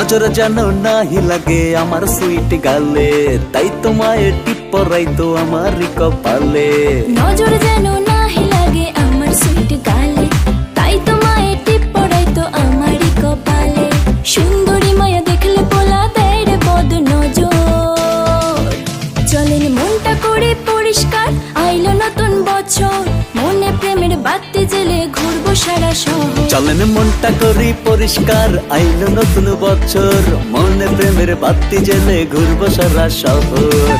নজর যেন নাহি লাগে আমার সুইট গালে, তাই তোমায় টিপ পরাই তো আমার কপালে। নজর যেন নাহি লাগে আমার সুইট গালে, তাই তোমায় টিপ পরাই তো আমারই কপালে। সুন্দরী মায়া দেখলে পোলা দেয় রে বদ নজর। চলেন মনটা করে পরিষ্কার, আইলো নতুন বছর, মনে প্রেমের বাতি জেলে ঘুরবো সারা শহর। চলেন মনটা করি পরিষ্কার, আইলো নতুন বছর, মনে প্রেমের বাতি জেলে ঘুরবো সারা শহর।